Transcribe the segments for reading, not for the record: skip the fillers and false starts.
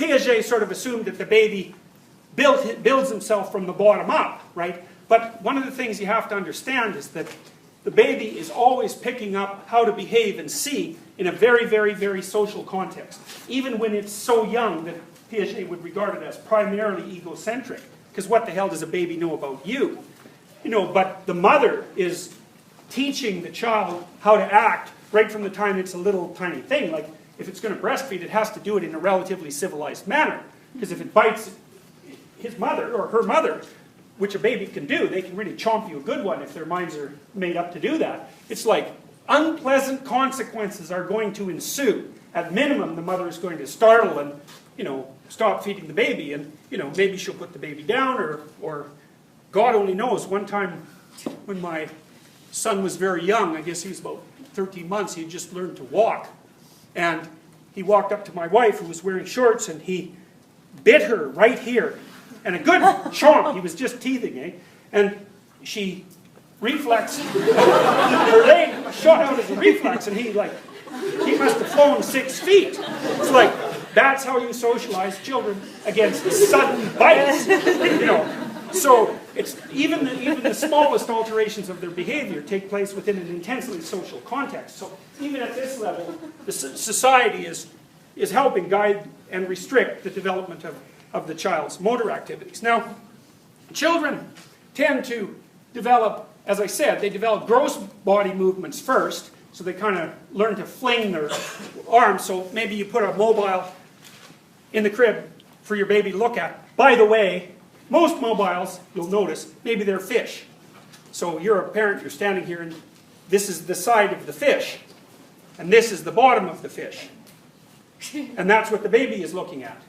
Piaget sort of assumed that the baby builds himself from the bottom up, right? But one of the things you have to understand is that the baby is always picking up how to behave and see in a very, very, very social context. Even when it's so young that Piaget would regard it as primarily egocentric. Because what the hell does a baby know about you? You know, but the mother is teaching the child how to act right from the time it's a little tiny thing. Like, if it's going to breastfeed, it has to do it in a relatively civilized manner. Because if it bites his mother, or her mother, which a baby can do, they can really chomp you a good one if their minds are made up to do that. It's like unpleasant consequences are going to ensue. At minimum, the mother is going to startle and, you know, stop feeding the baby, and, you know, maybe she'll put the baby down, or God only knows. One time when my son was very young, I guess he was about 13 months, he had just learned to walk. And he walked up to my wife, who was wearing shorts, and he bit her right here. And a good chomp, he was just teething, eh? And she reflexed, her leg shot out as a reflex, and he must have flown 6 feet. It's like, that's how you socialize children against sudden bites, you know. So it's even the smallest alterations of their behavior take place within an intensely social context. So even at this level, the society is helping guide and restrict the development of the child's motor activities. Now, children tend to develop, as I said, they develop gross body movements first. So they kind of learn to fling their arms. So maybe you put a mobile in the crib for your baby to look at. By the way, most mobiles, you'll notice, maybe they're fish. So you're a parent, you're standing here, and this is the side of the fish. And this is the bottom of the fish. And that's what the baby is looking at.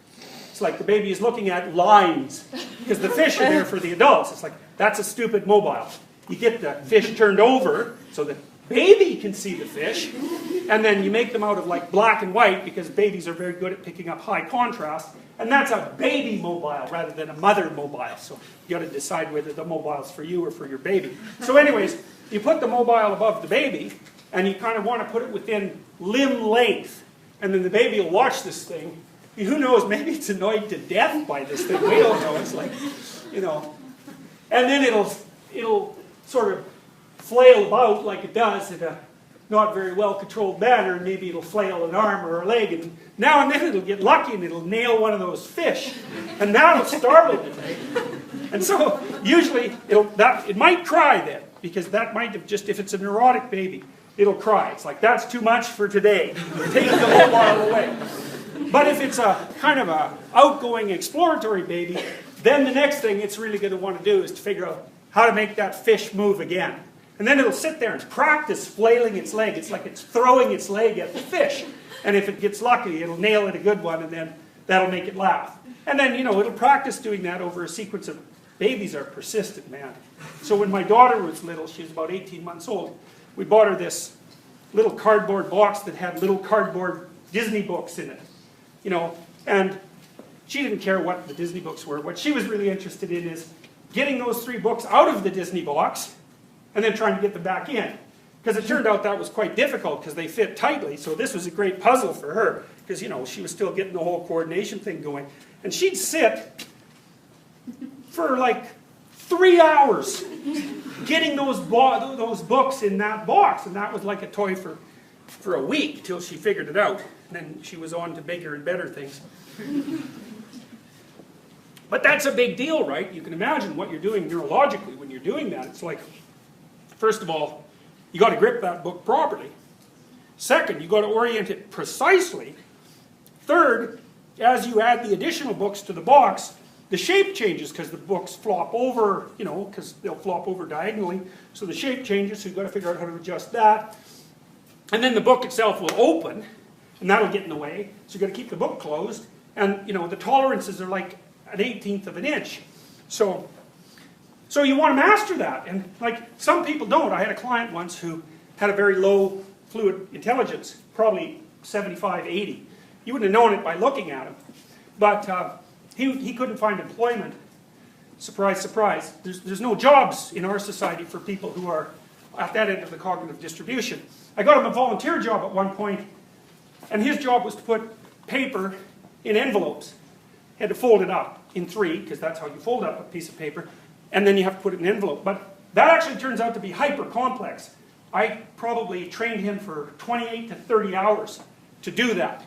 It's like the baby is looking at lines, because the fish are there for the adults. It's like, that's a stupid mobile. You get the fish turned over so the baby can see the fish, and then you make them out of like black and white, because babies are very good at picking up high contrast. And that's a baby mobile rather than a mother mobile. So you got to decide whether the mobile's for you or for your baby. So anyways, you put the mobile above the baby, and you kind of want to put it within limb length. And then the baby will watch this thing. Who knows, maybe it's annoyed to death by this thing. We don't know. It's like, you know. And then it'll sort of flail about like it does in a not very well-controlled manner, and maybe it'll flail an arm or a leg, and now and then it'll get lucky and it'll nail one of those fish, and that'll startle it. And so usually it might cry then, because that might have just, if it's a neurotic baby, it'll cry. It's like, that's too much for today. Take the mobile away. But if it's a kind of a outgoing exploratory baby, then the next thing it's really going to want to do is to figure out how to make that fish move again. And then it'll sit there and practice flailing its leg. It's like it's throwing its leg at the fish. And if it gets lucky, it'll nail it a good one, and then that'll make it laugh. And then, you know, it'll practice doing that over a sequence of... Babies are persistent, man. So when my daughter was little, she was about 18 months old, we bought her this little cardboard box that had little cardboard Disney books in it. You know, and she didn't care what the Disney books were. What she was really interested in is getting those 3 books out of the Disney box, and then trying to get them back in. Because it turned out that was quite difficult, because they fit tightly, so this was a great puzzle for her, because, you know, she was still getting the whole coordination thing going. And she'd sit for like 3 hours getting those books in that box, and that was like a toy for a week, till she figured it out. And then she was on to bigger and better things. But that's a big deal, right? You can imagine what you're doing neurologically when you're doing that. It's like, first of all, you got to grip that book properly. Second, you got to orient it precisely. Third, as you add the additional books to the box, the shape changes, because the books flop over, you know, because they'll flop over diagonally. So the shape changes, so you've got to figure out how to adjust that. And then the book itself will open, and that'll get in the way. So you've got to keep the book closed. And, you know, the tolerances are like an 1/18 of an inch. So you want to master that. And, like, some people don't. I had a client once who had a very low fluid intelligence, probably 75, 80. You wouldn't have known it by looking at him. But he couldn't find employment. Surprise, surprise. There's no jobs in our society for people who are at that end of the cognitive distribution. I got him a volunteer job at one point, and his job was to put paper in envelopes. He had to fold it up in 3, because that's how you fold up a piece of paper, and then you have to put it in an envelope. But that actually turns out to be hyper complex. I probably trained him for 28 to 30 hours to do that.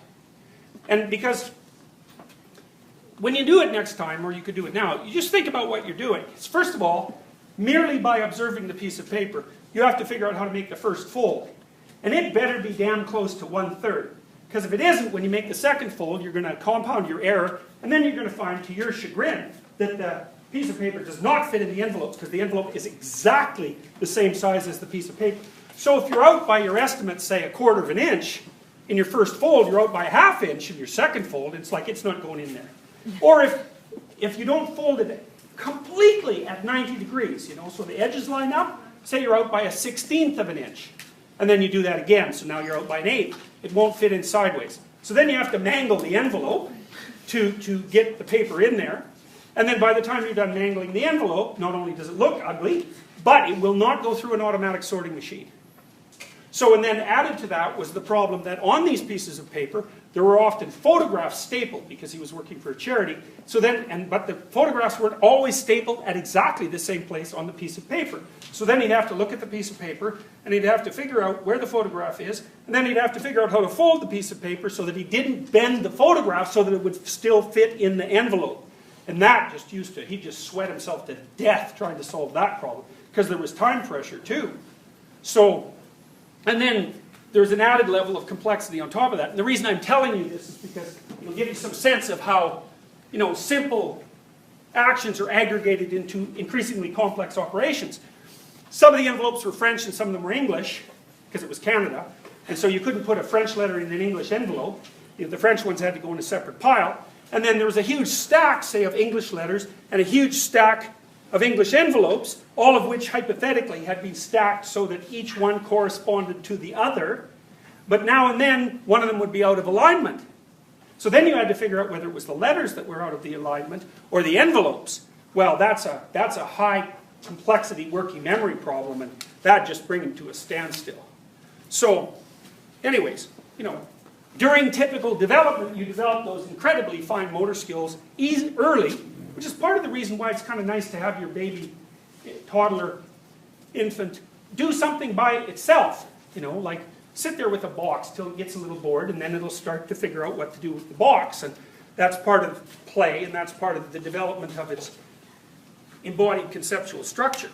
And because when you do it next time, or you could do it now, you just think about what you're doing. It's, first of all, merely by observing the piece of paper, you have to figure out how to make the first fold. And it better be damn close to 1/3. Because if it isn't, when you make the second fold, you're going to compound your error, and then you're going to find, to your chagrin, that the piece of paper does not fit in the envelope, because the envelope is exactly the same size as the piece of paper. So if you're out by your estimate, say 1/4 inch, in your first fold, you're out by 1/2 inch in your second fold, it's like it's not going in there. Or if you don't fold it completely at 90 degrees, you know, so the edges line up, say you're out by 1/16 inch. And then you do that again, so now you're out by 1/8. It won't fit in sideways. So then you have to mangle the envelope to get the paper in there. And then by the time you're done mangling the envelope, not only does it look ugly, but it will not go through an automatic sorting machine. So, and then added to that was the problem that on these pieces of paper, there were often photographs stapled, because he was working for a charity. So then, but the photographs weren't always stapled at exactly the same place on the piece of paper. So then he'd have to look at the piece of paper, and he'd have to figure out where the photograph is, and then he'd have to figure out how to fold the piece of paper so that he didn't bend the photograph so that it would still fit in the envelope. And that just he'd just sweat himself to death trying to solve that problem, because there was time pressure too. So, and then there's an added level of complexity on top of that. And the reason I'm telling you this is because it'll give you some sense of how, you know, simple actions are aggregated into increasingly complex operations. Some of the envelopes were French and some of them were English, because it was Canada. And so you couldn't put a French letter in an English envelope. The French ones had to go in a separate pile. And then there was a huge stack, say, of English letters, and a huge stack of English envelopes, all of which hypothetically had been stacked so that each one corresponded to the other. But now and then, one of them would be out of alignment. So then you had to figure out whether it was the letters that were out of the alignment or the envelopes. Well, that's a high complexity working memory problem, and that just brings him to a standstill. So, anyways, you know, during typical development, you develop those incredibly fine motor skills early, which is part of the reason why it's kind of nice to have your baby, toddler, infant, do something by itself. You know, like sit there with a box till it gets a little bored, and then it'll start to figure out what to do with the box. And that's part of play, and that's part of the development of its embodied conceptual structure.